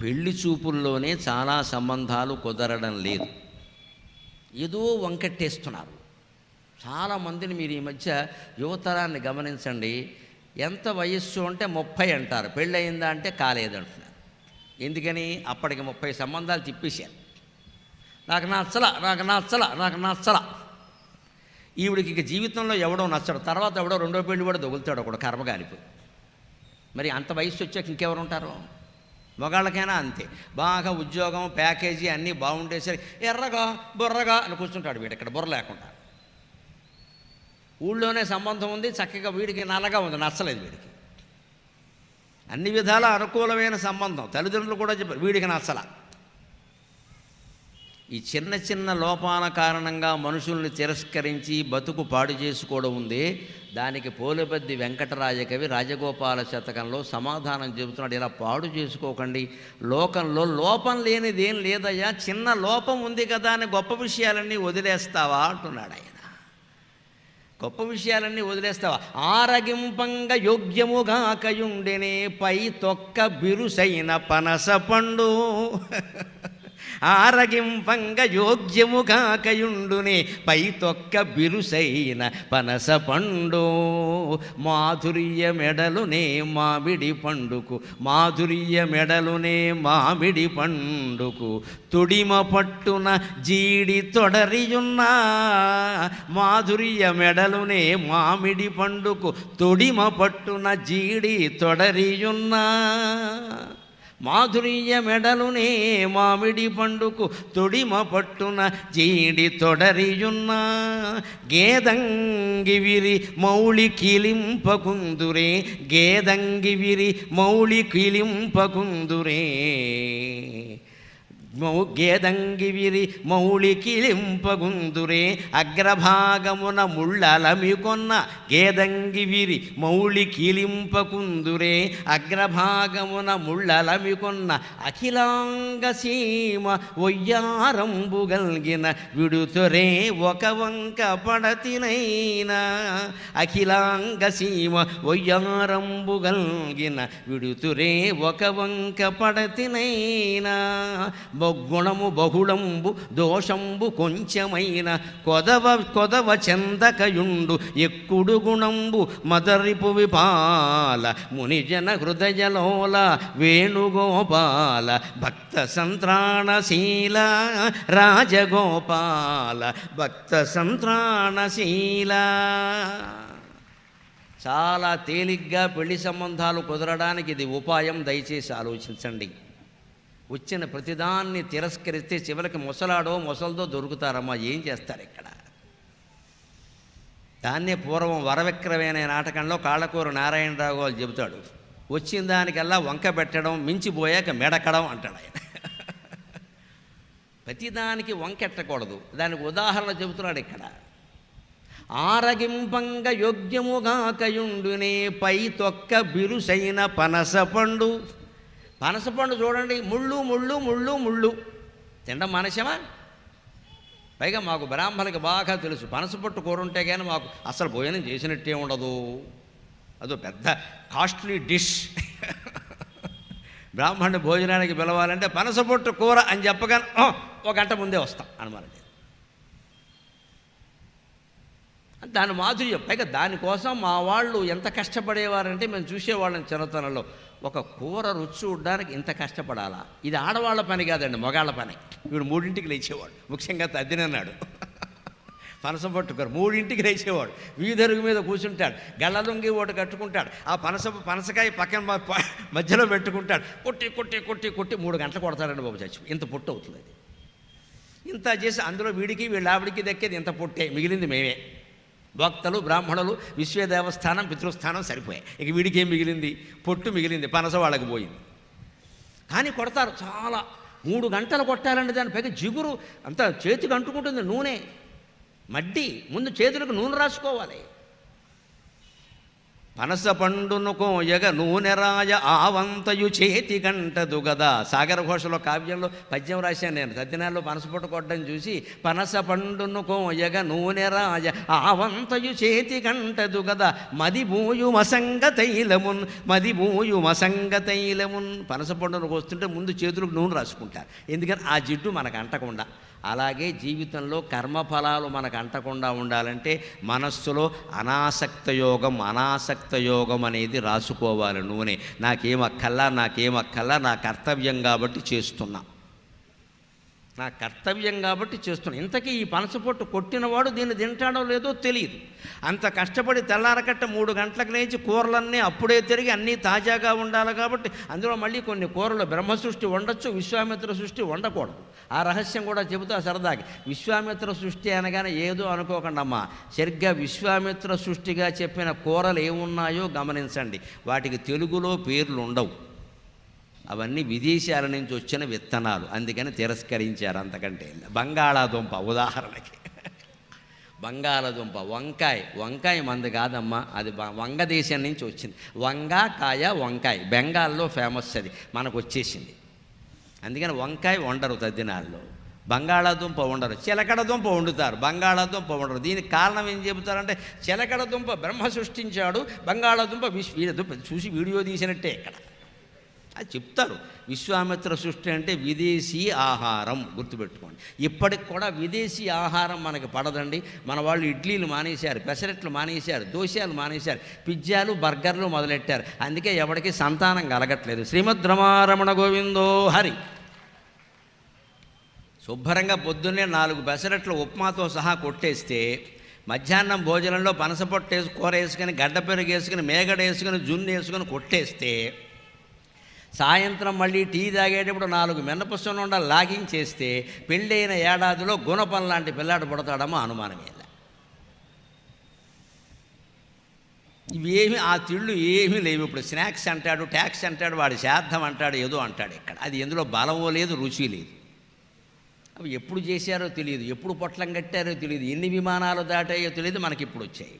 పెళ్లి చూపుల్లోనే చాలా సంబంధాలు కుదరడం లేదు, ఏదో వంకట్టేస్తున్నారు. చాలామందిని మీరు ఈ మధ్య యువతరాన్ని గమనించండి. ఎంత వయస్సు అంటే 30 అంటారు, పెళ్ళయిందా అంటే కాలేదంటున్నారు. ఎందుకని? అప్పటికి 30 సంబంధాలు తిప్పేశారు. నాకు నచ్చల. ఈవిడికి ఇక జీవితంలో ఎవడో నచ్చడు, తర్వాత ఎవడో రెండో పెళ్ళి కూడా దొగులుతాడు ఒకడు కర్మగాలిపోయి. మరి అంత వయసు వచ్చాక ఇంకెవరు ఉంటారు? మగాళ్ళకైనా అంతే. బాగా ఉద్యోగం ప్యాకేజీ అన్నీ బాగుండేసరి ఎర్రగా బుర్రగా అని కూర్చుంటాడు వీడు, ఇక్కడ బుర్ర లేకుండా. ఊళ్ళోనే సంబంధం ఉంది, చక్కగా వీడికి నల్లగా ఉంది, నచ్చలేదు వీడికి. అన్ని విధాల అనుకూలమైన సంబంధం, తల్లిదండ్రులు కూడా చెప్పారు, వీడికి నచ్చల. ఈ చిన్న చిన్న లోపాల కారణంగా మనుషుల్ని తిరస్కరించి బతుకు పాడు చేసుకోవడం ఉంది. దానికి పోలిబద్ది వెంకటరాయ కవి రాజగోపాల శతకంలో సమాధానం చెబుతున్నాడు. ఇలా పాడు చేసుకోకండి, లోకంలో లోపం లేనిదేం లేదయ్యా, చిన్న లోపం ఉంది కదా అని గొప్ప విషయాలన్నీ వదిలేస్తావా అంటున్నాడు ఆయన. గొప్ప విషయాలన్నీ వదిలేస్తావా? ఆరగింపంగా యోగ్యముగా కయుండెనే పై తొక్క బిరుసైన పనస పండు. ఆరగింపంగ యోగ్యముగా కయుండునే పై తొక్క బిరుసైన పనస పండు. మాధుర్య మెడలునే మామిడి పండుకు, మాధుర్య మెడలునే మామిడి పండుకు, తొడిమ పట్టున జీడి తొడరియున్నా. మాధుర్య మెడలునే మామిడి పండుకు, తొడిమ పట్టున జీడి తొడరియున్నా. మాధుర్య మెడలునే మామిడి పండుకు, తొడిమ పట్టున జీడి తొడరియున్నా. గేదంగివిరి మౌళి కిలింపకుందురే, గేదంగివిరి మౌళి కిలింపకుందురే. గేదంగివిరి మౌళి కిలింపగుందురే, అగ్రభాగమున ముళ్ళలమికొన్న. గేదంగివిరి మౌళి కిలింపకుందురే, అగ్రభాగమున ముళ్ళలమికొన్న. అఖిలాంగ సీమ ఒయ్యారంబు గల్గిన విడుతొరే ఒక వంక పడతినైనా. అఖిలాంగ సీమ ఒయ్యారంబు గల్గిన విడుతురే ఒక వంక పడతినైనా. గుణము బహుళంబు దోషంబు కొంచెమైన, కొదవ చెందకయుండు ఎక్కుడు గుణంబు మదరిపు విపాల. మునిజన హృదయలోల వేణుగోపాల, భక్త సంత్రాణశీల రాజగోపాల, భక్త సంత్రాణశీల. చాలా తేలిగ్గా పెళ్లి సంబంధాలు కుదరడానికి ఇది ఉపాయం, దయచేసి ఆలోచించండి. వచ్చిన ప్రతిదాన్ని తిరస్కరిస్తే చివరికి ముసలాడో ముసల్దో దొరుకుతారమ్మా, ఏం చేస్తారు ఇక్కడ? దాన్నే పూర్వం వరవిక్రమే అనే నాటకంలో కాళ్ళకూరు నారాయణరావు గారు చెబుతాడు. వచ్చిన దానికల్లా వంక పెట్టడం, మించిపోయాక మెడకడం అంటాడు ఆయన. ప్రతిదానికి వంకెట్టకూడదు. దానికి ఉదాహరణ చెబుతున్నాడు ఇక్కడ. ఆరగింపంగ యోగ్యముగా కయుండునే పై తొక్క బిరుసైన పనస పండు. పనసపండు చూడండి, ముళ్ళు ముళ్ళు ముళ్ళు ముళ్ళు, తినడం మానేశామా? పైగా మాకు బ్రాహ్మణులకి బాగా తెలుసు, పనసపొట్టు కూర ఉంటే కానీ మాకు అసలు భోజనం చేసినట్టే ఉండదు. అదో పెద్ద కాస్ట్లీ డిష్. బ్రాహ్మణుని భోజనానికి పిలవాలంటే పనసపొట్టు కూర అని చెప్పగానే ఒక గంట ముందే వస్తాం అనమాట. దాని మాధుర్యం. పైగా దానికోసం మా వాళ్ళు ఎంత కష్టపడేవారంటే మేము చూసేవాళ్ళని చిన్నతనంలో. ఒక కూర రుచి చూడడానికి ఇంత కష్టపడాలా? ఇది ఆడవాళ్ళ పని కాదండి, మగాళ్ళ పని. వీడు 3ంటికి లేచేవాడు, ముఖ్యంగా తద్దినన్నాడు. పనసపొట్టు కూర 3ంటికి లేచేవాడు, వీధరుగు మీద కూర్చుంటాడు, గళ్ళలుంగి ఒకటి కట్టుకుంటాడు, ఆ పనసకాయ పక్కన మధ్యలో పెట్టుకుంటాడు, కొట్టి కొట్టి కొట్టి కొట్టి 3 గంటలు కొడతాడండి బాబు చచ్చి. ఇంత పొట్టు అవుతుంది అది. ఇంత చేసి అందులో వీడికి వీళ్ళ ఆవిడికి దక్కేది ఇంత పొట్టే, మిగిలింది మేమే. భక్తులు బ్రాహ్మణులు విశ్వదేవస్థానం పితృస్థానం సరిపోయాయి. ఇక వీడికి ఏం మిగిలింది? పొట్టు మిగిలింది, పనస వాళ్ళకి పోయింది. కానీ కొడతారు చాలా, 3 గంటలు కొట్టాలండి. దాని పైగా జిగురు అంతా చేతికి అంటుకుంటుంది, నూనె మడ్డి. ముందు చేతులకు నూనె రాసుకోవాలి. పనస పండును కోయగ నూనెరాయ ఆవంతయు చేతి కంటదు గదా. సాగర ఘోషలో కావ్యంలో పద్యం రాశాను నేను. సత్యనారాయణలో పనస పొట్టు కొట్టడం చూసి పనస పండును కోయగ నూనెరాయ ఆవంతయు చేతి కంటదు గదా. మదిబూయు మసంగ తైలమున్ మదిబూయు మసంగ తైలమున్. పనస పండును కోస్తుంటే ముందు చేతులకు నూనె రాసుకుంటారు, ఎందుకని ఆ జిడ్డు మనకు అంటకుండా. అలాగే జీవితంలో కర్మఫలాలు మనకు అంటకుండా ఉండాలంటే మనస్సులో అనాసక్త యోగం అనేది రాసుకోవాలి. నూనె నాకేమక్కల్లా నా కర్తవ్యం కాబట్టి చేస్తున్నా, నా కర్తవ్యం కాబట్టి చేస్తున్నా. ఇంతకీ ఈ పనసపొట్టు కొట్టినవాడు దీన్ని తింటాడో లేదో తెలియదు. అంత కష్టపడి తెల్లారకట్ట 3 గంటలకు లేచి కూరలన్నీ అప్పుడే తిరిగి అన్నీ తాజాగా ఉండాలి కాబట్టి అందులో మళ్ళీ కొన్ని కూరలు బ్రహ్మ సృష్టి వండొచ్చు, విశ్వామిత్ర సృష్టి వండకూడదు. ఆ రహస్యం కూడా చెబుతా సరదాకి. విశ్వామిత్ర సృష్టి అనగానే ఏదో అనుకోకండి అమ్మా, సరిగ్గా విశ్వామిత్ర సృష్టిగా చెప్పిన కూరలు ఏమున్నాయో గమనించండి. వాటికి తెలుగులో పేర్లు ఉండవు, అవన్నీ విదేశాల నుంచి వచ్చిన విత్తనాలు, అందుకని తిరస్కరించారు. అంతకంటే బంగాళాదుంప ఉదాహరణకి, బంగాళాదుంప, వంకాయ మంది కాదమ్మా, అది వంగదేశం నుంచి వచ్చింది. వంకాయ బెంగాల్లో ఫేమస్, అది మనకు వచ్చేసింది. అందుకని వంకాయ వండరు తద్దినాల్లో, బంగాళాదుంప వండరు, చిలకడదుంప వండుతారు, బంగాళాదుంప వండరు. దీనికి కారణం ఏం చెబుతారంటే చిలకడదుంప బ్రహ్మ సృష్టించాడు, బంగాళాదుంప చూసి వీడియో తీసినట్టే ఇక్కడ అది చెప్తారు. విశ్వామిత్ర సృష్టి అంటే విదేశీ ఆహారం, గుర్తుపెట్టుకోండి. ఇప్పటికి కూడా విదేశీ ఆహారం మనకి పడదండి. మన వాళ్ళు ఇడ్లీలు మానేశారు, పెసరట్లు మానేశారు, దోశలు మానేశారు, పిజ్జాలు బర్గర్లు మొదలెట్టారు. అందుకే ఎవరికి సంతానం కలగట్లేదు. శ్రీమద్ రమారమణ గోవిందో హరి. శుభ్రంగా పొద్దున్నే 4 పెసరట్లు ఉప్మాతో సహా కొట్టేస్తే మధ్యాహ్నం భోజనంలో పనసపొట్టు కూర వేసుకొని గడ్డ పెరుగు వేసుకుని మేగడ వేసుకుని జున్ను వేసుకొని కొట్టేస్తే సాయంత్రం మళ్ళీ టీ తాగేటప్పుడు 4 మినపసున్నుండ లాగించేస్తే పెళ్ళైన ఏడాదిలో గుణపం లాంటి పిల్లాడు పుడతాడమో అనుమానమే. ఇవేమి ఆ తిళ్ళు ఏమీ లేవు. ఇప్పుడు స్నాక్స్ అంటాడు, ట్యాక్స్ అంటాడు, వాడి శ్రాద్ధం అంటాడు, ఏదో అంటాడు. ఇక్కడ అది ఎందులో బలమో లేదు, రుచి లేదు. అవి ఎప్పుడు చేశారో తెలియదు, ఎప్పుడు పొట్లం కట్టారో తెలియదు, ఎన్ని విమానాలు దాటాయో తెలియదు, మనకి ఇప్పుడు వచ్చాయి.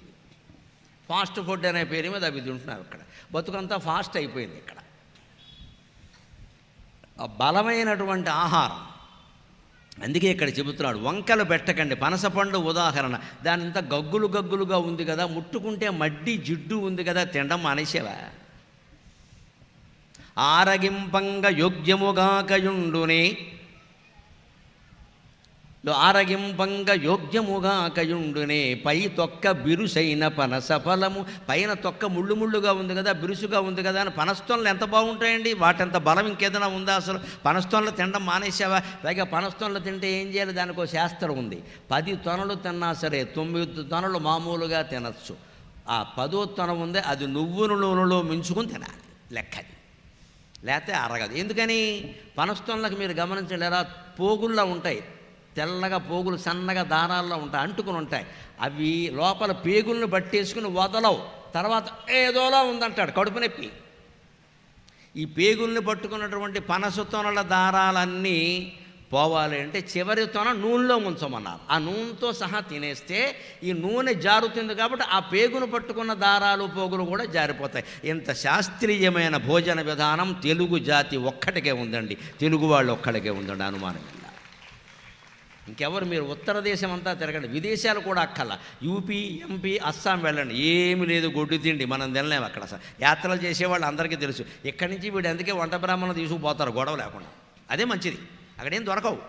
ఫాస్ట్ ఫుడ్ అనే పేరు మీద అవి తింటున్నారు. ఇక్కడ బతుకంతా ఫాస్ట్ అయిపోయింది. ఇక్కడ బలమైనటువంటి ఆహారం, అందుకే ఇక్కడ చెబుతున్నాడు వంకలు పెట్టకండి. పనసపండు ఉదాహరణ, దానింత గగ్గులుగా ఉంది కదా, ముట్టుకుంటే మడ్డి జిడ్డు ఉంది కదా, తినడం మానేసేవా? ఆరగింపంగ యోగ్యముగాకయుండునే, యోగ్యముగాకయుండునే పై తొక్క బిరుసైన పనస ఫలము. పైన తొక్క ముళ్ళుగా ఉంది కదా, బిరుసుగా ఉంది కదా అని పనస్తోన్లు ఎంత బాగుంటాయండి, వాటంత బలం ఇంకేదైనా ఉందా? అసలు పనస్తోన్లు తినడం మానేసావా? పైగా పనస్తోన్లు తింటే ఏం చేయాలి, దానికో శాస్త్రం ఉంది. 10 తొనలు తిన్నా సరే 9 తొనలు మామూలుగా తినచ్చు. ఆ 10వ తొన ఉంది, అది నువ్వుల నూనెలో మించుకుని తినాలి, లెక్కది, లేకపోతే అరగదు. ఎందుకని? పనస్తోన్లకు మీరు గమనించండి, ఎలా పోగుల్లో ఉంటాయి, తెల్లగా పోగులు సన్నగా దారాల్లో ఉంటాయి, అంటుకుని ఉంటాయి. అవి లోపల పేగులను పట్టేసుకుని వదలవు. తర్వాత ఏదోలా ఉందంటాడు, కడుపు నొప్పి. ఈ పేగుల్ని పట్టుకున్నటువంటి పనస తొనల దారాలన్నీ పోవాలి అంటే చివరి తొన నూనెలో ముంచమన్నారు. ఆ నూనెతో సహా తినేస్తే ఈ నూనె జారుతుంది కాబట్టి ఆ పేగును పట్టుకున్న దారాలు పోగులు కూడా జారిపోతాయి. ఇంత శాస్త్రీయమైన భోజన విధానం తెలుగు జాతి ఒక్కటికే ఉందండి, తెలుగు వాళ్ళు ఒక్కడికే ఉందండి, అనుమానం. ఇంకెవరు? మీరు ఉత్తర దేశం అంతా తిరగండి, విదేశాలు కూడా అక్కల, యూపీ, ఎంపీ, అస్సాం వెళ్ళండి, ఏమి లేదు, గొడ్డు తిండి, మనం తినలేము అక్కడ. అసలు యాత్రలు చేసేవాళ్ళు అందరికీ తెలుసు. ఇక్కడి నుంచి వీడు అందుకే వంట బ్రాహ్మణులు తీసుకుపోతారు గొడవ లేకుండా, అదే మంచిది, అక్కడేం దొరకవు.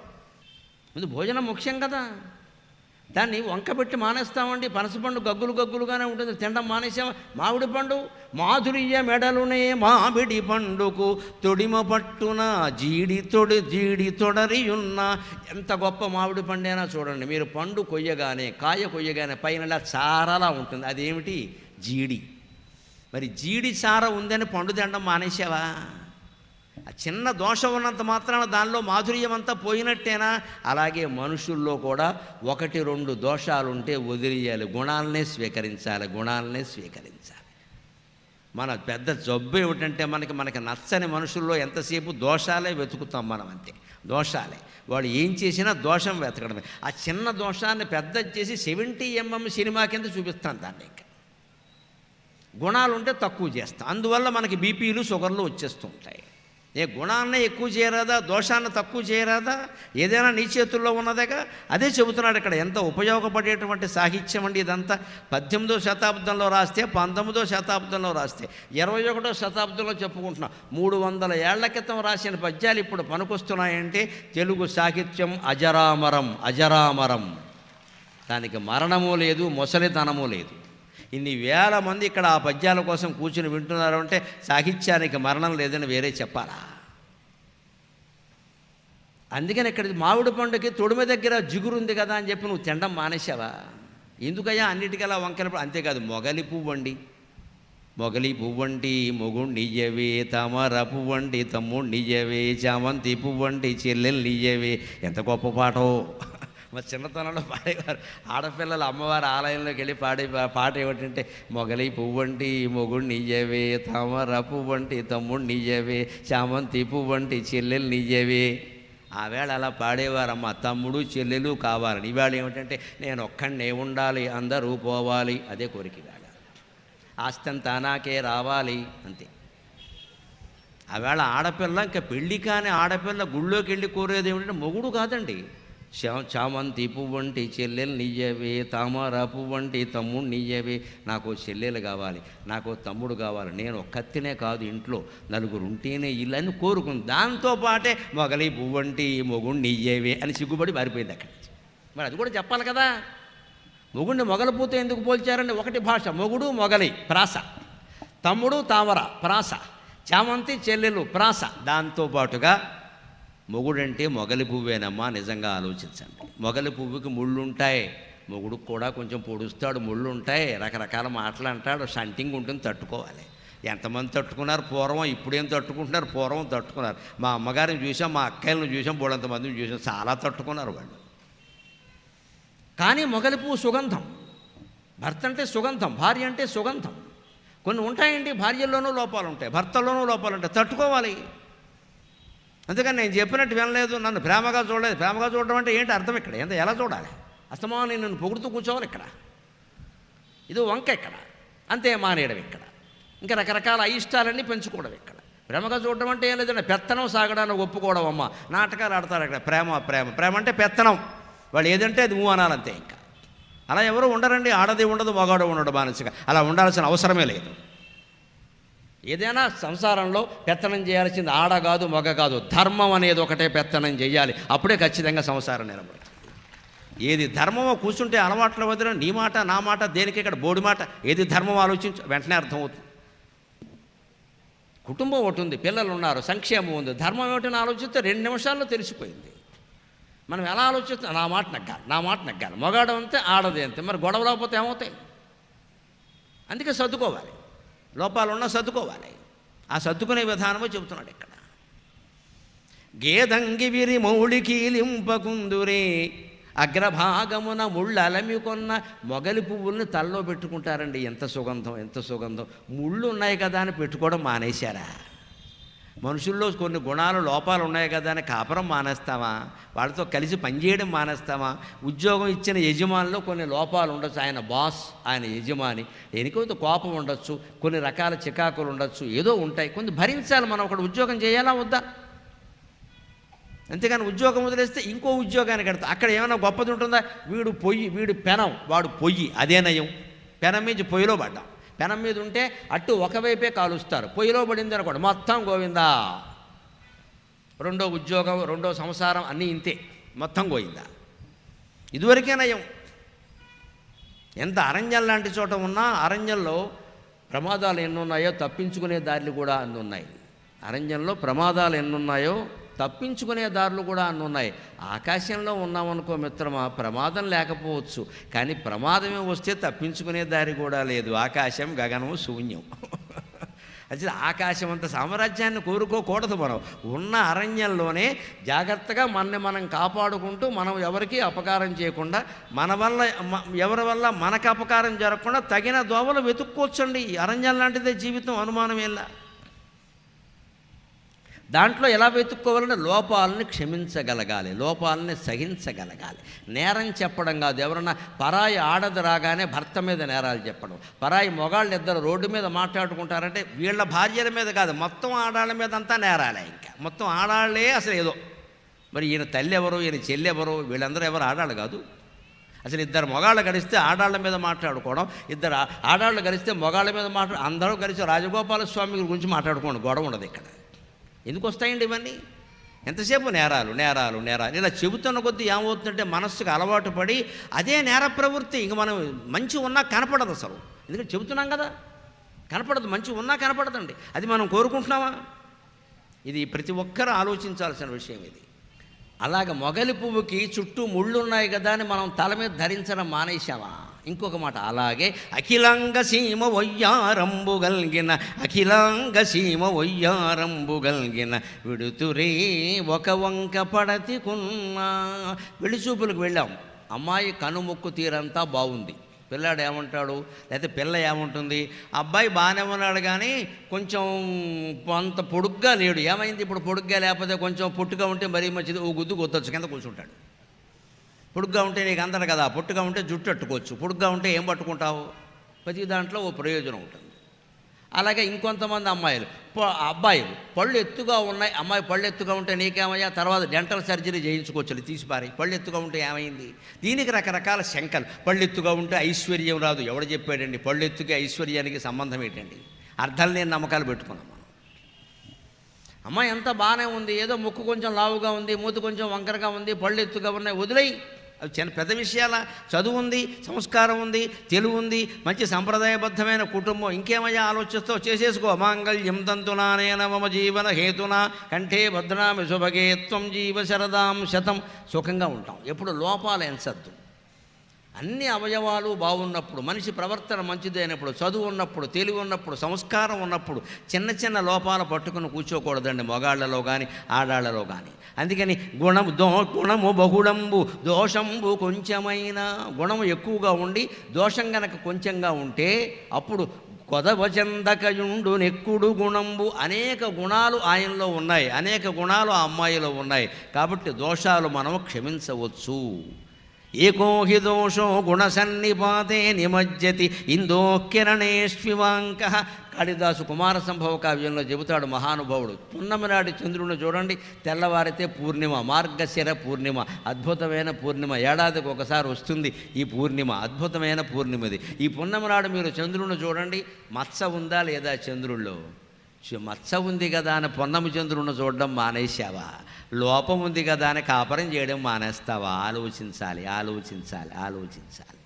ముందు భోజనం ముఖ్యం కదా, దాన్ని వంకబెట్టి మానేస్తామండి. పనసపండు గగ్గులుగానే ఉంటుంది, తినడం మానేసామా? మామిడి పండు మాధుర్య మెడలునే మామిడి పండుకు తొడిమ పట్టున జీడి తొడరియున్న. ఎంత గొప్ప మామిడి పండైనా చూడండి, మీరు పండు కొయ్యగానే, కాయ కొయ్యగానే పైన చారలా ఉంటుంది, అదేమిటి? జీడి. మరి జీడి చార ఉందని పండు తినడం మానేసావా? ఆ చిన్న దోషం ఉన్నంత మాత్రాన దానిలో మాధుర్యం అంతా పోయినట్టేనా? అలాగే మనుషుల్లో కూడా 1-2 దోషాలుంటే వదిలేయాలి, గుణాలనే స్వీకరించాలి. మన పెద్ద జబ్బు ఏమిటంటే మనకి నచ్చని మనుషుల్లో ఎంతసేపు దోషాలే వెతుకుతాం మనం, అంతే, దోషాలే. వాడు ఏం చేసినా దోషం వెతకడమే. ఆ చిన్న దోషాన్ని పెద్ద చేసి 70mm సినిమా కింద చూపిస్తాను దాన్ని. గుణాలు ఉంటే తక్కువ చేస్తాం. అందువల్ల మనకి బీపీలు షుగర్లు వచ్చేస్తూ ఉంటాయి. ఏ గుణాన్ని ఎక్కువ చేయరాదా, దోషాన్ని తక్కువ చేయరాదా? ఏదైనా నీ చేతుల్లో ఉన్నదేగా. అదే చెబుతున్నాడు ఇక్కడ. ఎంత ఉపయోగపడేటువంటి సాహిత్యం అండి ఇదంతా. 18వ శతాబ్దంలో రాస్తే, 19వ శతాబ్దంలో రాస్తే, 21వ శతాబ్దంలో చెప్పుకుంటున్నాం. 300 ఏళ్ల క్రితం రాసిన పద్యాలు ఇప్పుడు పనికొస్తున్నాయంటే తెలుగు సాహిత్యం అజరామరం, అజరామరం. దానికి మరణము లేదు, ముసలితనము లేదు. ఇన్ని వేల మంది ఇక్కడ ఆ పద్యాల కోసం కూర్చుని వింటున్నారు అంటే సాహిత్యానికి మరణం లేదని వేరే చెప్పాలా? అందుకని ఇక్కడ మామిడి పండుకి తొడిమ దగ్గర జిగురుంది కదా అని చెప్పి నువ్వు తినడం మానేసావా? ఎందుకయ్యా అన్నిటికలా వంకర? అంతేకాదు, మొగలి పువ్వండి, మొగలి పువ్వంటి మొగుణ్ణియ్యవే, తామర పువ్వంటి తమ్ముణ్ణియ్యవే, చామంతి పువ్వంటి చెల్లెల్నియ్యవే. ఎంత గొప్ప పాటో! మా చిన్నతనంలో పాడేవారు. ఆడపిల్లలు అమ్మవారి ఆలయంలోకి వెళ్ళి పాట ఏమిటంటే, మొగలి పువ్వంటి మొగుణ్ణియ్యవే, తామర పువ్వంటి తమ్ముణ్ణియ్యవే, చామంతి పువ్వంటి చెల్లెల్నియ్యవే. ఆవేళ అలా పాడేవారమ్మ. తమ్ముడు చెల్లెలు కావాలని. ఈవేళ ఏమిటంటే, నేను ఒక్కడే ఉండాలి, అందరూ పోవాలి. అదే కోరిక. ఈవేళ ఆస్తంతా నాకే రావాలి, అంతే. ఆవేళ ఆడపిల్ల, ఇంకా పెళ్ళి కాని ఆడపిల్ల గుళ్ళోకి వెళ్ళి కోరేది ఏమిటంటే మొగుడు కాదండి. చామంతి పువ్వంటి చెల్లెల్నియ్యవే, తామర పువ్వంటి తమ్ముణ్ణియ్యవే. నాకు చెల్లెలు కావాలి, నాకు తమ్ముడు కావాలి, నేను ఒక్కతినే కాదు, ఇంట్లో నలుగురు ఉంటేనే ఇల్లు అని కోరుకుంది. దాంతోపాటే మొగలి పువ్వంటి మొగుణ్ణియ్యవే అని సిగ్గుపడి మారిపోయింది అక్కడి నుంచి. మరి అది కూడా చెప్పాలి కదా. మొగుడిని మొగలిపోతే ఎందుకు పోల్చారండి? ఒకటి భాష, మొగుడు మొగలి ప్రాస, తమ్ముడు తామర ప్రాస, చామంతి చెల్లెలు ప్రాస. దాంతోపాటుగా మొగుడంటే మొగలి పువ్వేనమ్మా. నిజంగా ఆలోచించండి. మొగలి పువ్వుకి ముళ్ళు ఉంటాయి, మొగుడుకు కూడా కొంచెం పొడుస్తాడు, ముళ్ళు ఉంటాయి, రకరకాల మాటలు అంటాడు, షంటింగ్ ఉంటుంది, తట్టుకోవాలి. ఎంతమంది తట్టుకున్నారు పూర్వం, ఇప్పుడేం తట్టుకుంటున్నారు? పూర్వం తట్టుకున్నారు. మా అమ్మగారిని చూసాం, మా అక్కయ్యలను చూసాం, బోడంతమందిని చూసాం, చాలా తట్టుకున్నారు వాళ్ళు. కానీ మొగలి పువ్వు సుగంధం. భర్త అంటే సుగంధం, భార్య అంటే సుగంధం. కొన్ని ఉంటాయండి, భార్యల్లోనూ లోపాలు ఉంటాయి, భర్తల్లోనూ లోపాలు ఉంటాయి, తట్టుకోవాలి. అందుకని నేను చెప్పినట్టు వినలేదు, నన్ను ప్రేమగా చూడలేదు. ప్రేమగా చూడడం అంటే ఏంటి అర్థం? ఇక్కడ ఎలా చూడాలి? అస్తమానం నేను నన్ను పొగుడుతూ కూర్చోవాలి ఇక్కడ, ఇది వంక ఇక్కడ, అంతే మానేయడం ఇక్కడ, ఇంకా రకరకాల అయిష్టాలన్నీ పెంచుకోవడం ఇక్కడ. ప్రేమగా చూడడం అంటే ఏం లేదండి, పెత్తనం సాగడానికి ఒప్పుకోవడం. అమ్మ నాటకాలు ఆడతారు ఇక్కడ. ప్రేమ ప్రేమ ప్రేమ అంటే పెత్తనం, వాళ్ళు ఏదంటే అది నువ్వు అనాలంతే. ఇంకా అలా ఎవరు ఉండరండి. ఆడది ఉండదు, మగాడు ఉండడు మానసిక. అలా ఉండాల్సిన అవసరమే లేదు. ఏదైనా సంసారంలో పెత్తనం చేయాల్సింది ఆడ కాదు, మగ కాదు, ధర్మం అనేది ఒకటే పెత్తనం చేయాలి. అప్పుడే ఖచ్చితంగా సంసారం నిలబడి. ఏది ధర్మమో కూర్చుంటే అలవాట్ల వదిన నీ మాట నా మాట దేనికి ఇక్కడ బోడి మాట. ఏది ధర్మం ఆలోచించు, వెంటనే అర్థమవుతుంది. కుటుంబం ఒకటి ఉంది, పిల్లలు ఉన్నారు, సంక్షేమం ఉంది, ధర్మం ఏమిటని ఆలోచిస్తే 2 నిమిషాల్లో తెలిసిపోయింది. మనం ఎలా ఆలోచిస్తాం? నా మాట నగ్గాలి, నా మాట నగ్గాలి. మగాడు అంతే, ఆడది అంతే. మరి గొడవ లేకపోతే ఏమవుతాయి? అందుకే సర్దుకోవాలి, లోపాలున్నా సర్దుకోవాలి. ఆ సర్దుకునే విధానమో చెబుతున్నాడు ఇక్కడ. గేదంగి విరి మౌళికీలింపకుందురే, అగ్రభాగమున ముళ్ళలమి కొన్న. మొగలి పువ్వుల్ని తలలో పెట్టుకుంటారండి. ఎంత సుగంధం, ఎంత సుగంధం. ముళ్ళు ఉన్నాయి కదా అని పెట్టుకోవడం మానేశారా? మనుషుల్లో కొన్ని గుణాలు లోపాలు ఉన్నాయి కదా అని కాపురం మానేస్తామా? వాళ్ళతో కలిసి పనిచేయడం మానేస్తామా? ఉద్యోగం ఇచ్చిన యజమానిలో కొన్ని లోపాలు ఉండొచ్చు. ఆయన బాస్, ఆయన యజమాని, ఎనికొంత కోపం ఉండొచ్చు, కొన్ని రకాల చికాకులు ఉండొచ్చు, ఏదో ఉంటాయి. కొన్ని భరించాలి. మనం ఒకటి ఉద్యోగం చేయాలా వద్దా? అంతేగాని ఉద్యోగం వదిలేస్తే ఇంకో ఉద్యోగానికి కడతా. అక్కడ ఏమైనా గొప్పది ఉంటుందా? వీడు పొయ్యి, వీడు పెనం, వాడు పొయ్యి. అదే నయం. పెనం మీద పొయ్యిలో పడ్డాం. పెనం మీద ఉంటే అట్టు ఒకవైపే కాలుస్తారు, పొయ్యిలో పడింది అనుకోండి మొత్తం గోవిందా. రెండో ఉద్యోగం, రెండో సంసారం అన్నీ ఇంతే, మొత్తం గోయిందా. ఇదివరకే నయం. ఎంత అరణ్యం లాంటి చోట ఉన్నా అరణ్యంలో ప్రమాదాలు ఎన్నున్నాయో తప్పించుకునే దారులు కూడా అన్ని ఉన్నాయి. అరణ్యంలో ప్రమాదాలు ఎన్నున్నాయో తప్పించుకునే దారులు కూడా అన్ని ఉన్నాయి. ఆకాశంలో ఉన్నామనుకో మిత్రమా, ప్రమాదం లేకపోవచ్చు, కానీ ప్రమాదమే వస్తే తప్పించుకునే దారి కూడా లేదు. ఆకాశం గగనము శూన్యం. అసలు ఆకాశం అంత సామ్రాజ్యాన్ని కోరుకోకూడదు. మనం ఉన్న అరణ్యంలోనే జాగ్రత్తగా మనని మనం కాపాడుకుంటూ, మనం ఎవరికీ అపకారం చేయకుండా, మన వల్ల ఎవరి వల్ల మనకు అపకారం జరగకుండా తగిన దోవలు వెతుక్కోవచ్చండి. అరణ్యం లాంటిదే జీవితం, అనుమానం ఎలా. దాంట్లో ఎలా వెతుక్కోవాలంటే లోపాలని క్షమించగలగాలి, లోపాలని సహించగలగాలి. నేరం చెప్పడం కాదు. ఎవరన్నా పరాయి ఆడది రాగానే భర్త మీద నేరాలు చెప్పడం, పరాయి మొగాళ్ళు ఇద్దరు రోడ్డు మీద మాట్లాడుకుంటారంటే వీళ్ళ భార్యల మీద కాదు, మొత్తం ఆడాళ్ళ మీద అంతా నేరాలే. ఇంకా మొత్తం ఆడాళ్ళే అసలు ఏదో. మరి ఈయన తల్లి ఎవరు, ఈయన చెల్లి ఎవరు, వీళ్ళందరూ ఎవరు ఆడాళ్ళు కాదు. అసలు ఇద్దరు మొగాళ్ళు కలిస్తే ఆడాళ్ళ మీద మాట్లాడుకోవడం, ఇద్దరు ఆడాళ్ళు కలిస్తే మొగాళ్ళ మీద అందరూ కలిసి రాజగోపాల స్వామి గురించి మాట్లాడుకోండి, గొడవ ఉండదు ఇక్కడ. ఎందుకు వస్తాయండి ఇవన్నీ? ఎంతసేపు నేరాలు నేరాలు నేరాలు. ఇలా చెబుతున్న కొద్దీ ఏమవుతుందంటే మనస్సుకు అలవాటు పడి అదే నేర ప్రవృత్తి. ఇంక మనం మంచి ఉన్నా కనపడదు అసలు, ఎందుకంటే చెబుతున్నాం కదా, కనపడదు. మంచి ఉన్నా కనపడదండి. అది మనం కోరుకుంటున్నామా? ఇది ప్రతి ఒక్కరూ ఆలోచించాల్సిన విషయం ఇది. అలాగ మొగలి పువ్వుకి చుట్టూ ముళ్ళు ఉన్నాయి కదా అని మనం తల మీద ధరించడం మానేశామా? ఇంకొక మాట, అలాగే అఖిలాంగ సీమ వయ్యారంబు గల్గిన, అఖిలాంగ సీమ వయ్యారంబు గల్గిన, విడుతురే ఒక వంక పడతి కున్నా. పెళ్లి చూపులకు వెళ్ళాం, అమ్మాయి కనుముక్కు తీరంతా బాగుంది. పిల్లాడు ఏమంటాడు, లేకపోతే పిల్ల ఏముంటుంది, అబ్బాయి బాగానే ఉన్నాడు కానీ కొంచెం అంత పొడుగ్గా లేడు. ఏమైంది ఇప్పుడు? పొడుగ్గా లేకపోతే కొంచెం పొట్టుగా ఉంటే మరీ మంచిది, ఓ గుద్దు కొత్తచ్చు కింద కూర్చుంటాడు. పొడుగ్గా ఉంటే నీకు అందరు కదా, పొట్టుగా ఉంటే జుట్టు అట్టుకోవచ్చు, పొడుగ్గా ఉంటే ఏం పట్టుకుంటావు? ప్రతి దాంట్లో ఓ ప్రయోజనం ఉంటుంది. అలాగే ఇంకొంతమంది అబ్బాయిలు పళ్ళు ఎత్తుగా ఉన్నాయి, అమ్మాయి పళ్ళు ఎత్తుగా ఉంటే నీకేమయ్యా, తర్వాత డెంటల్ సర్జరీ చేయించుకోవచ్చు, తీసిపారి. పళ్ళు ఎత్తుగా ఉంటే ఏమైంది? దీనికి రకరకాల శంకలు. పళ్ళు ఎత్తుగా ఉంటే ఐశ్వర్యం రాదు. ఎవడు చెప్పాడండి? పళ్ళు ఎత్తుకి ఐశ్వర్యానికి సంబంధం ఏంటండి? అర్థం లేని నమ్మకాలు పెట్టుకున్నాం మనం. అమ్మాయి ఎంత బాగానే ఉంది, ఏదో ముక్కు కొంచెం లావుగా ఉంది, మూతి కొంచెం వంకరగా ఉంది, పళ్ళు ఎత్తుగా ఉన్నాయి, వదిలేయి. అవి చిన్న పెద్ద విషయాల. చదువు ఉంది, సంస్కారం ఉంది, తెలుగు ఉంది, మంచి సంప్రదాయబద్ధమైన కుటుంబం, ఇంకేమయ్యా ఆలోచిస్తావు? చేసేసుకో. మాంగళ్యం తంతునానేన మమ జీవన హేతునా కంఠే భద్రామి శుభగే త్వం జీవ శరదాం శతం. సుఖంగా ఉంటాం. ఎప్పుడు లోపాలు ఎంచద్దు. అన్ని అవయవాలు బాగున్నప్పుడు, మనిషి ప్రవర్తన మంచిదైనప్పుడు, చదువు ఉన్నప్పుడు, తెలివి ఉన్నప్పుడు, సంస్కారం ఉన్నప్పుడు చిన్న చిన్న లోపాలు పట్టుకుని కూర్చోకూడదండి, మొగాళ్లలో కానీ ఆడాళ్లలో కానీ. అందుకని గుణము బహుళంబు దోషంబు కొంచెమైన. గుణము ఎక్కువగా ఉండి దోషం గనక కొంచెంగా ఉంటే అప్పుడు కొదవచందకయుండు నెక్కుడు గుణంబు. అనేక గుణాలు ఆయనలో ఉన్నాయి, అనేక గుణాలు ఆ అమ్మాయిలో ఉన్నాయి. కాబట్టి దోషాలు మనం క్షమించవచ్చు. ఏకో హి దోషో గుణసన్నిపాతే నిమజ్జతి ఇందోకిరణేష్వివాంక. కాళిదాసు కుమార సంభవ కావ్యంలో చెబుతాడు మహానుభావుడు. పున్నమి నాటి చంద్రుడిని చూడండి, తెల్లవారితే పూర్ణిమ, మార్గశిర పూర్ణిమ, అద్భుతమైన పూర్ణిమ. ఏడాదికి ఒకసారి వస్తుంది ఈ పూర్ణిమ, అద్భుతమైన పూర్ణిమది. ఈ పున్నమి నాడు మీరు చంద్రుడిని చూడండి, మత్స ఉందా లేదా చంద్రుల్లో? మత్స ఉంది కదా అని పొన్నమి చంద్రుడిని చూడడం మానేశావా? లోపం ఉంది కదా అని కాపరం చేయడం మానేస్తావా? ఆలోచించాలి, ఆలోచించాలి, ఆలోచించాలి.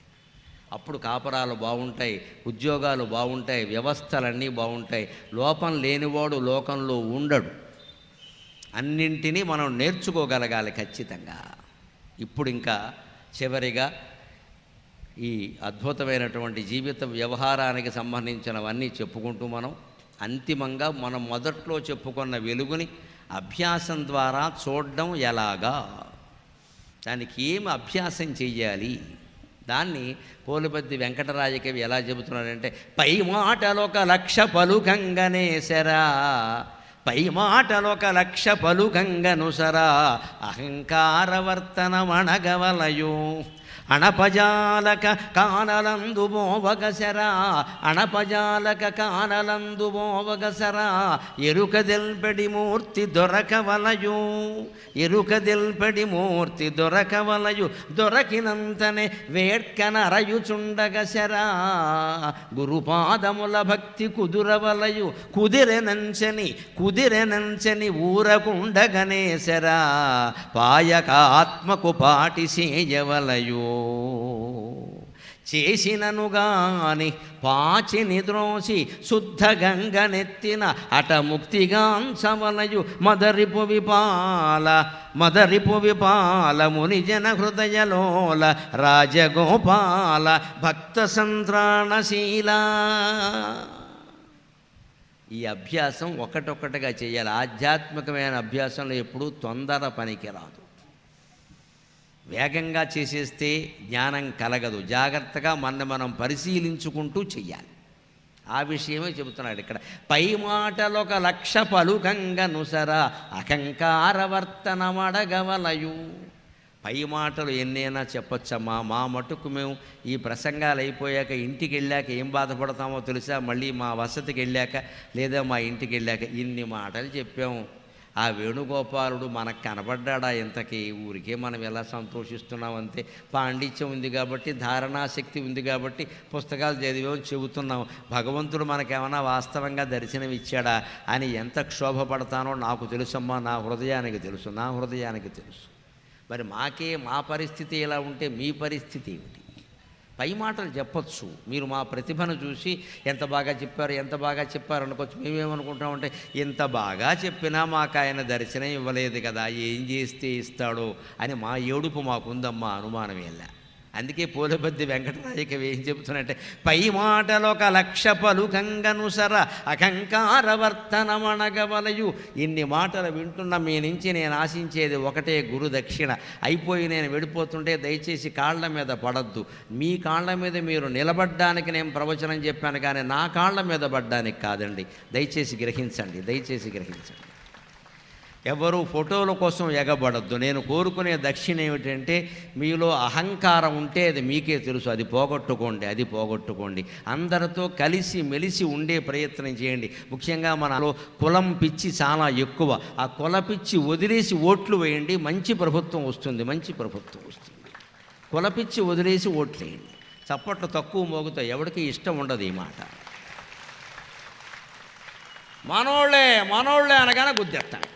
అప్పుడు కాపరాలు బాగుంటాయి, ఉద్యోగాలు బాగుంటాయి, వ్యవస్థలన్నీ బాగుంటాయి. లోపం లేనివాడు లోకంలో ఉండడు. అన్నింటినీ మనం నేర్చుకోగలగాలి ఖచ్చితంగా. ఇప్పుడు ఇంకా చివరిగా ఈ అద్భుతమైనటువంటి జీవిత వ్యవహారానికి సంబంధించినవన్నీ చెప్పుకుంటూ మనం అంతిమంగా మనం మొదట్లో చెప్పుకున్న వెలుగుని అభ్యాసం ద్వారా చూడడం ఎలాగా, దానికి ఏం అభ్యాసం చెయ్యాలి, దాన్ని పోలుపర్తి వెంకటరాజకవి ఎలా చెబుతున్నాడంటే, పై మాటలొక లక్ష పలుకంగనేసరా, పై మాటలొక లక్ష పలుకంగనుసరా, అహంకారవర్తనమణగవలయో, అణపజాలక కానలందు మోవగసరా, అణపజాలక కానలందు మోవగసరా, ఎరుకదెల్పడి మూర్తి దొరకవలయు, ఎరుకదెల్పడి మూర్తి దొరకవలయు, దొరకినంతనే వేడ్కనరయుచుండగసరా, గురుపాదముల భక్తి కుదురవలయు, కుదిరెనంచని ఊరకుండగనేసరా, పాయక ఆత్మకు పాటి సేయవలయు, చేసిననుగాని పాచిని ద్రోసి శుద్ధ గంగనెత్తిన అటముక్తిగాంచవలయు, మదరిపు విపాల మునిజన హృదయలోల రాజగోపాల భక్త సంత్రాణశీల. ఈ అభ్యాసం ఒకటొక్కటిగా చేయాలి. ఆధ్యాత్మికమైన అభ్యాసంలో ఎప్పుడూ తొందర పనికి రాదు. వేగంగా చేసేస్తే జ్ఞానం కలగదు. జాగ్రత్తగా మనం పరిశీలించుకుంటూ చెయ్యాలి. ఆ విషయమే చెబుతున్నాడు ఇక్కడ. పై మాటలొక లక్ష పలుకంగనుసరా అకంకారవర్తనమడగవలయు. పై మాటలు ఎన్నైనా చెప్పొచ్చమ్మా, మా మటుకు మేము ఈ ప్రసంగాలు అయిపోయాక ఇంటికి వెళ్ళాక ఏం బాధపడతామో తెలుసా? మళ్ళీ మా వసతికి వెళ్ళాక లేదా మా ఇంటికి వెళ్ళాక ఇన్ని మాటలు చెప్పాము. ఆ వేణుగోపాలుడు మనకు కనబడ్డా ఇంతకీ? ఊరికే మనం ఎలా సంతోషిస్తున్నామంతే. పాండిత్యం ఉంది కాబట్టి, ధారణాశక్తి ఉంది కాబట్టి పుస్తకాలు చదివామని చెబుతున్నాం. భగవంతుడు మనకేమన్నా వాస్తవంగా దర్శనం ఇచ్చాడా అని ఎంత క్షోభపడతానో నాకు తెలుసమ్మా. నా హృదయానికి తెలుసు. మరి మా పరిస్థితి ఎలా ఉంటే మీ పరిస్థితి ఏమిటి? పై మాటలు చెప్పొచ్చు. మీరు మా ప్రతిభను చూసి ఎంత బాగా చెప్పారు అనుకోవచ్చు. మేమేమనుకుంటామంటే ఇంత బాగా చెప్పినా మాకు ఆయన దర్శనం ఇవ్వలేదు కదా, ఏం చేస్తే ఇస్తాడో అని మా ఏడుపు మాకుందమ్మా, అనుమానం ఎలా. అందుకే పోలబద్ది వెంకటరాయకి ఏం చెబుతున్నట్టే, పై మాటలొక లక్ష పలుకంగనుసర అకంకారవర్తనమణగవలయు. ఇన్ని మాటలు వింటున్న మీ నుంచి నేను ఆశించేది ఒకటే, గురు దక్షిణ. అయిపోయి నేను వెళ్ళిపోతుంటే దయచేసి కాళ్ళ మీద పడద్దు. మీ కాళ్ళ మీద మీరు నిలబడ్డానికి నేను ప్రవచనం చెప్పాను, కానీ నా కాళ్ళ మీద పడ్డానికి కాదండి. దయచేసి గ్రహించండి. ఎవరు ఫోటోల కోసం ఎగబడద్దు. నేను కోరుకునే దక్షిణ ఏమిటంటే, మీలో అహంకారం ఉంటే అది మీకే తెలుసు, అది పోగొట్టుకోండి. అందరితో కలిసి మెలిసి ఉండే ప్రయత్నం చేయండి. ముఖ్యంగా మనలో కులం పిచ్చి చాలా ఎక్కువ. ఆ కుల పిచ్చి వదిలేసి ఓట్లు వేయండి, మంచి ప్రభుత్వం వస్తుంది. కుల పిచ్చి వదిలేసి ఓట్లు వేయండి. చప్పట్లు తక్కువ మోగుతాయి, ఎవరికి ఇష్టం ఉండదు ఈ మాట. మనోళ్ళే అనగానే గుద్దేస్తాను.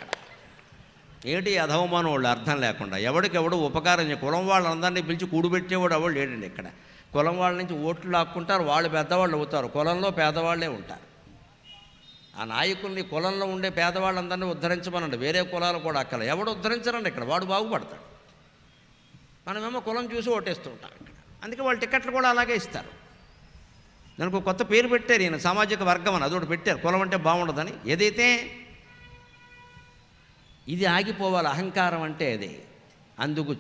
ఏంటి అధవమానోళ్ళు అర్థం లేకుండా ఎవడికెవడు ఉపకారం కులం వాళ్ళందరినీ పిలిచి కూడుబెట్టేవాడు ఎవడు లేడండి ఇక్కడ. కులం వాళ్ళ నుంచి ఓట్లు లాక్కుంటారు, వాళ్ళు పెద్దవాళ్ళు అవుతారు. కులంలో పేదవాళ్లే ఉంటారు. ఆ నాయకుల్ని కులంలో ఉండే పేదవాళ్ళందరినీ ఉద్ధరించమనండి, వేరే కులాలు కూడా అక్కల ఎవడు ఉద్ధరించరండి ఇక్కడ, వాడు బాగుపడతాడు. మనమేమో కులం చూసి ఓటేస్తూ ఉంటాం ఇక్కడ. అందుకే వాళ్ళు టికెట్లు కూడా అలాగే ఇస్తారు. దానికి కొత్త పేరు పెట్టారు, ఈయన సామాజిక వర్గం అని అదొకటి పెట్టారు. కులం అంటే బాగుండదని. ఏదైతే ఇది ఆగిపోవాలి. అహంకారం అంటే అదే. అందుకు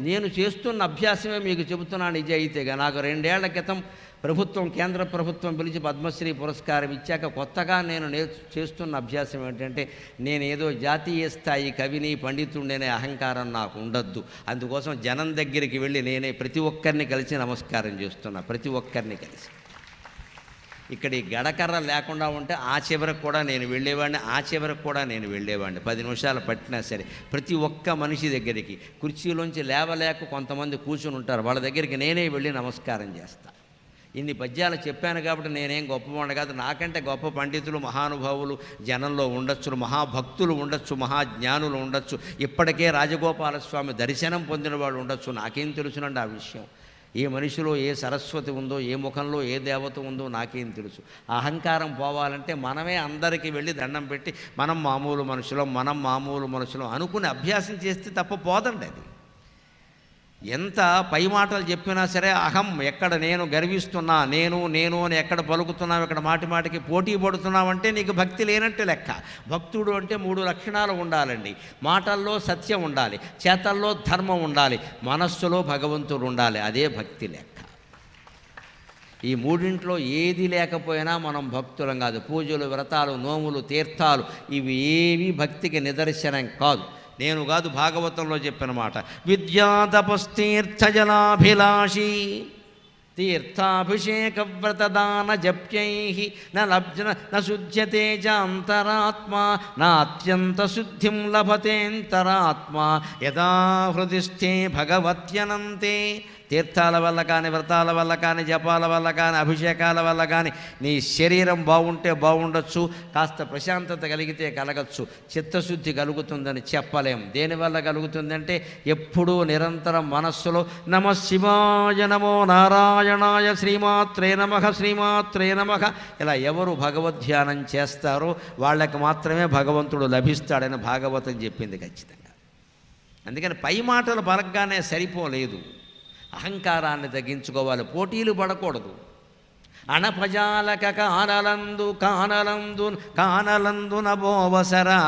నేను చేస్తున్న అభ్యాసమే మీకు చెబుతున్నాను నిజాయితీగా. నాకు 2 ఏళ్ల క్రితం కేంద్ర ప్రభుత్వం పిలిచి పద్మశ్రీ పురస్కారం ఇచ్చాక కొత్తగా నేను చేస్తున్న అభ్యాసం ఏంటంటే, నేనేదో జాతీయ స్థాయి కవిని పండితుడినే అహంకారం నాకు ఉండద్దు. అందుకోసం జనం దగ్గరికి వెళ్ళి నేనే ప్రతి ఒక్కరిని కలిసి నమస్కారం చేస్తున్నా. ప్రతి ఒక్కరిని కలిసి. ఇక్కడ ఈ గడకర్ర లేకుండా ఉంటే ఆ చివరికి కూడా నేను వెళ్ళేవాడిని. 10 నిమిషాలు పట్టినా సరే ప్రతి ఒక్క మనిషి దగ్గరికి, కుర్చీలోంచి లేవలేక కొంతమంది కూర్చుని ఉంటారు, వాళ్ళ దగ్గరికి నేనే వెళ్ళి నమస్కారం చేస్తా. ఇన్ని పద్యాలు చెప్పాను కాబట్టి నేనేం గొప్పవాడిని కాదు. నాకంటే గొప్ప పండితులు, మహానుభావులు జనంలో ఉండొచ్చు, మహాభక్తులు ఉండొచ్చు, మహాజ్ఞానులు ఉండొచ్చు, ఇప్పటికే రాజగోపాలస్వామి దర్శనం పొందిన వాళ్ళు ఉండొచ్చు. నాకేం తెలుసునండి ఆ విషయం? ఏ మనిషిలో ఏ సరస్వతి ఉందో, ఏ ముఖంలో ఏ దేవత ఉందో నాకేం తెలుసు? అహంకారం పోవాలంటే మనమే అందరికీ వెళ్ళి దండం పెట్టి మనం మామూలు మనుషులం అనుకుని అభ్యాసం చేస్తే తప్ప పోదండి అది. ఎంత పై మాటలు చెప్పినా సరే అహం ఎక్కడ, నేను గర్విస్తున్నా, నేను అని ఎక్కడ పలుకుతున్నావు, ఇక్కడ మాటికి పోటీ పడుతున్నావంటే నీకు భక్తి లేనట్టు లెక్క. భక్తుడు అంటే 3 లక్షణాలు ఉండాలండి. మాటల్లో సత్యం ఉండాలి, చేతల్లో ధర్మం ఉండాలి, మనస్సులో భగవంతుడు ఉండాలి. అదే భక్తి లెక్క. ఈ 3 ఏది లేకపోయినా మనం భక్తులం కాదు. పూజలు, వ్రతాలు, నోములు, తీర్థాలు ఇవి ఏవి భక్తికి నిదర్శనం కాదు. నేను కాదు, భాగవతంలో చెప్పిన మాట. విద్యాతపస్తీర్థజలాభిలాషి తీర్థాభిషేక వ్రతదాన జప్యై న శుధ్యతే చాంతరాత్మా నాత్యంత శుద్ధిం లభతేంతరాత్మా యదా హృదిస్థే భగవత్యనంతే. తీర్థాల వల్ల కానీ, వ్రతాల వల్ల కానీ, జపాల వల్ల కానీ, అభిషేకాల వల్ల కానీ నీ శరీరం బాగుంటే బాగుండొచ్చు, కాస్త ప్రశాంతత కలిగితే కలగచ్చు, చిత్తశుద్ధి కలుగుతుందని చెప్పలేం. దేనివల్ల కలుగుతుందంటే ఎప్పుడూ నిరంతరం మనస్సులో నమ శివాయ, నమో నారాయణాయ, శ్రీమాత్రే నమః ఇలా ఎవరు భగవద్ధ్యానం చేస్తారో వాళ్ళకి మాత్రమే భగవంతుడు లభిస్తాడని భాగవతం చెప్పింది ఖచ్చితంగా. అందుకని పై మాటలు పలకగానే సరిపోలేదు, అహంకారాన్ని తగ్గించుకోవాలి, పోటీలు పడకూడదు. అణపజాలక కానలందు నభోవసరా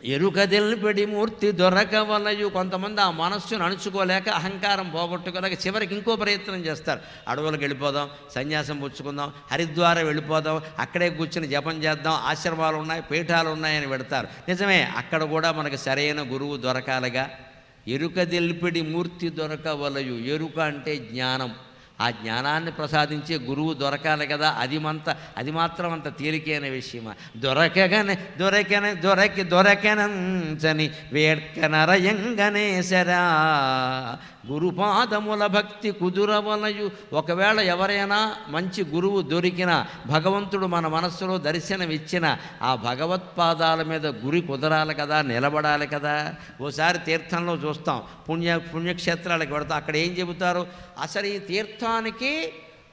ఎరుకదెల్పెడి మూర్తి దొరకవలయు. కొంతమంది ఆ మనస్సును అణుచుకోలేక అహంకారం పోగొట్టుకోలేక చివరికి ఇంకో ప్రయత్నం చేస్తారు. అడవులకు వెళ్ళిపోదాం, సన్యాసం పుచ్చుకుందాం, హరిద్వారం వెళ్ళిపోదాం, అక్కడే కూర్చుని జపం చేద్దాం, ఆశ్రమాలు ఉన్నాయి, పీఠాలు ఉన్నాయని పెడతారు. నిజమే, అక్కడ కూడా మనకు సరైన గురువు దొరకాలిగా. ఎరుకదెల్పెడి మూర్తి దొరకవలయు. ఎరుక అంటే జ్ఞానం. ఆ జ్ఞానాన్ని ప్రసాదించే గురువు దొరకాలి కదా. అది మాత్రం అంత తేలికైన విషయమా? దొరకెనంచని వేడ్కనరయంగనేశరా గురుపాదముల భక్తి కుదురవలయు. ఒకవేళ ఎవరైనా మంచి గురువు దొరికిన, భగవంతుడు మన మనస్సులో దర్శనమిచ్చిన, ఆ భగవత్పాదాల మీద గురి కుదరాలి కదా, నిలబడాలి కదా. ఓసారి తీర్థంలో చూస్తాం, పుణ్యక్షేత్రాలకు పెడతాం. అక్కడ ఏం చెబుతారు? అసలు ఈ తీర్థానికి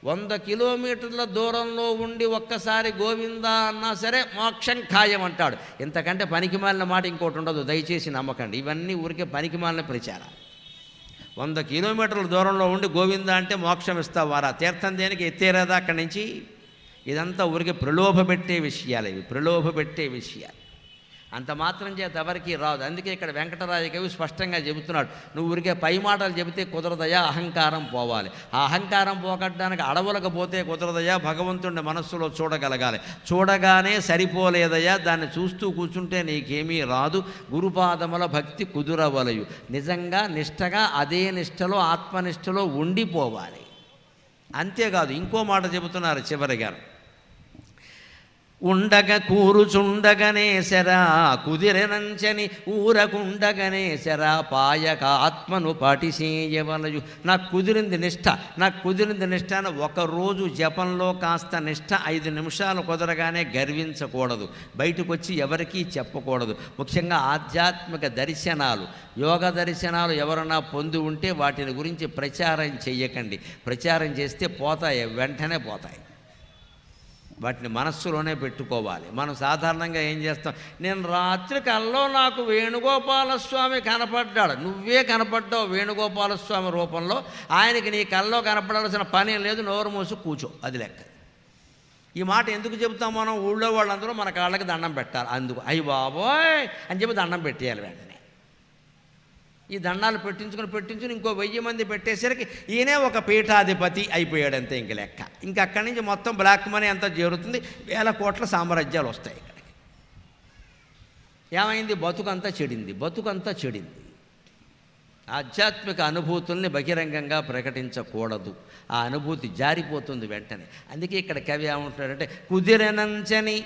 100 కిలోమీటర్ల దూరంలో ఉండి ఒక్కసారి గోవిందా అన్నా సరే మోక్షం ఖాయం అంటాడు. ఇంతకంటే పనికిమాలిన మాట ఇంకోటి ఉండదు. దయచేసి నమ్మకండి. ఇవన్నీ ఊరికే పనికిమాలిన ప్రచారం. 100 కిలోమీటర్ల దూరంలో ఉండి గోవింద అంటే మోక్షం ఇస్తావారా? తీర్థం దేనికి? ఎత్తేరాదా అక్కడి నుంచి? ఇదంతా ఊరికి ప్రలోభపెట్టే విషయాలు. ఇవి ప్రలోభపెట్టే విషయాలు. అంత మాత్రం చేత ఎవరికి రాదు. అందుకే ఇక్కడ వెంకటరాయ కవి స్పష్టంగా చెబుతున్నాడు, నువ్వు ఊరికే పై మాటలు చెబితే కుదరదయా, అహంకారం పోవాలి. ఆ అహంకారం పోగొట్టడానికి అడవులకు పోతే కుదరదయా, భగవంతుడిని మనస్సులో చూడగలగాలి. చూడగానే సరిపోలేదయా, దాన్ని చూస్తూ కూర్చుంటే నీకేమీ రాదు. గురుపాదముల భక్తి కుదురవలయు. నిజంగా నిష్టగా అదే నిష్టలో, ఆత్మనిష్టలో ఉండిపోవాలి. అంతేకాదు, ఇంకో మాట చెబుతున్నారు చివరిగా, కూరుచుండగనేశరా కుదిరెనంచని ఊరకుండగనేశరా పాయక ఆత్మను పాటిసేయవలయు. నాకు కుదిరింది నిష్ఠ అని ఒకరోజు జపంలో కాస్త నిష్ఠ 5 నిమిషాలు కుదరగానే గర్వించకూడదు, బయటకు వచ్చి ఎవరికీ చెప్పకూడదు. ముఖ్యంగా ఆధ్యాత్మిక దర్శనాలు, యోగ దర్శనాలు ఎవరన్నా పొంది ఉంటే వాటిని గురించి ప్రచారం చెయ్యకండి. ప్రచారం చేస్తే పోతాయి, వెంటనే పోతాయి. వాటిని మనస్సులోనే పెట్టుకోవాలి. మనం సాధారణంగా ఏం చేస్తాం? నేను రాత్రి కల్లో నాకు వేణుగోపాలస్వామి కనపడ్డాడు. నువ్వే కనపడ్డావు వేణుగోపాలస్వామి రూపంలో. ఆయనకి నీ కల్లో కనపడాల్సిన పని లేదు, నోరు మూసి కూర్చో, అది లెక్క. ఈ మాట ఎందుకు చెబుతాం మనం? ఊళ్ళో వాళ్ళందరూ మన కాళ్ళకి దండం పెట్టాలి. అందుకు అయ్యి బాబోయ్ అని చెప్పి దండం పెట్టేయాలి వెంటనే. ఈ దండాలు పెట్టించుకుని ఇంకో 1000 మంది పెట్టేసరికి ఈయనే ఒక పీఠాధిపతి అయిపోయాడు, అంతే ఇంక లెక్క. ఇంక అక్కడి నుంచి మొత్తం బ్లాక్ మనీ అంతా చేరుతుంది, 1000 కోట్ల సామ్రాజ్యాలు వస్తాయి ఇక్కడికి. ఏమైంది? బతుకంతా చెడింది. ఆధ్యాత్మిక అనుభూతుల్ని బహిరంగంగా ప్రకటించకూడదు. ఆ అనుభూతి జారిపోతుంది వెంటనే. అందుకే ఇక్కడ కవి ఏమంటున్నాడంటే, కుదిరెనంచని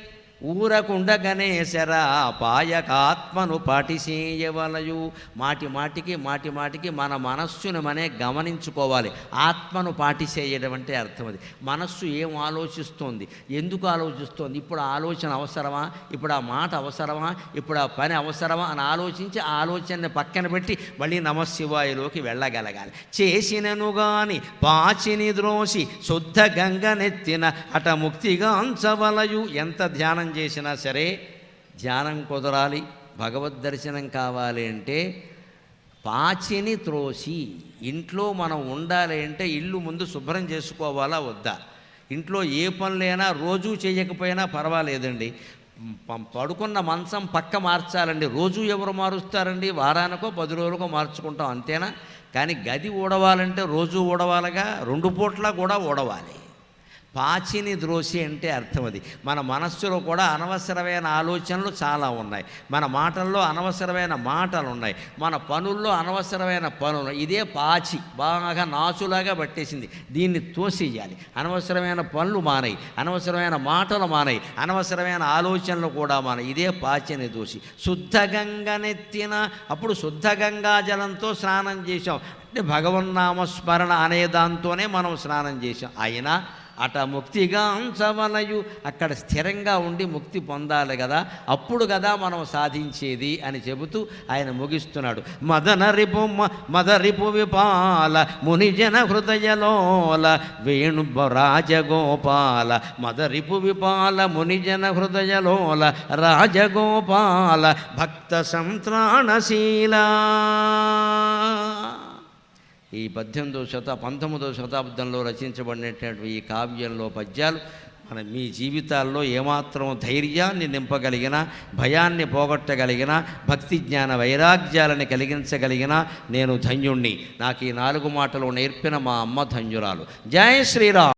ఊరకుండగనేశరా పాయక ఆత్మను పాటిసేయవలయు. మాటిమాటికి మన మనస్సును మనే గమనించుకోవాలి. ఆత్మను పాటిసేయడం అంటే అర్థం అది. మనస్సు ఏం ఆలోచిస్తోంది, ఎందుకు ఆలోచిస్తోంది, ఇప్పుడు ఆ ఆలోచన అవసరమా, ఇప్పుడు ఆ మాట అవసరమా, ఇప్పుడు ఆ పని అవసరమా అని ఆలోచించి ఆ ఆలోచనని పక్కన పెట్టి మళ్ళీ నమశివాయులోకి వెళ్ళగలగాలి. చేసినను గాని పాచిని ద్రోసి శుద్ధ గంగనెత్తిన అట ముక్తిగా అంచవలయు. ఎంత ధ్యానం చేసినా సరే ధ్యానం కుదరాలి, భగవద్ దర్శనం కావాలి అంటే పాచిని త్రోసి. ఇంట్లో మనం ఉండాలి అంటే ఇల్లు ముందు శుభ్రం చేసుకోవాలా వద్దా? ఇంట్లో ఏ పనులైనా రోజూ చేయకపోయినా పర్వాలేదండి. పడుకున్న మంచం పక్క మార్చాలండి. రోజు ఎవరు మారుస్తారండి? వారానికో 10 రోజులకో మార్చుకుంటాం, అంతేనా? కానీ గది ఊడవాలంటే రోజు ఊడవాలిగా, 2 పూట్ల కూడా ఊడవాలి. పాచిని ద్రోసి అంటే అర్థం అది. మన మనస్సులో కూడా అనవసరమైన ఆలోచనలు చాలా ఉన్నాయి, మన మాటల్లో అనవసరమైన మాటలు ఉన్నాయి, మన పనుల్లో అనవసరమైన పనులు. ఇదే పాచి బాగా నాచులాగా పట్టేసింది. దీన్ని తోసేయాలి. అనవసరమైన పనులు మానాయి, అనవసరమైన మాటలు మానాయి, అనవసరమైన ఆలోచనలు కూడా మానాయి. ఇదే పాచిని దోసి. శుద్ధ గంగనెత్తిన, అప్పుడు శుద్ధ గంగా జలంతో స్నానం చేసాం అంటే భగవన్నామస్మరణ అనే దాంతోనే మనం స్నానం చేసాం. అయినా అట ముక్తిగా అంచవలయు, అక్కడ స్థిరంగా ఉండి ముక్తి పొందాలి కదా, అప్పుడు కదా మనం సాధించేది అని చెబుతూ ఆయన ముగిస్తున్నాడు. మదరిపు విపాల మునిజన హృదయలోల వేణు రాజగోపాల. మదరిపు విపాల మునిజన హృదయలోల రాజగోపాల భక్త సంత్రాణశీల. ఈ 19వ శతాబ్దంలో రచించబడినటువంటి ఈ కావ్యంలో పద్యాలు మీ జీవితాల్లో ఏమాత్రం ధైర్యాన్ని నింపగలిగిన, భయాన్ని పోగొట్టగలిగిన, భక్తి జ్ఞాన వైరాగ్యాలను కలిగించగలిగిన నేను ధన్యుణ్ణి. నాకు ఈ 4 మాటలు నేర్పిన మా అమ్మ ధన్యురాలు. జై శ్రీరామ్.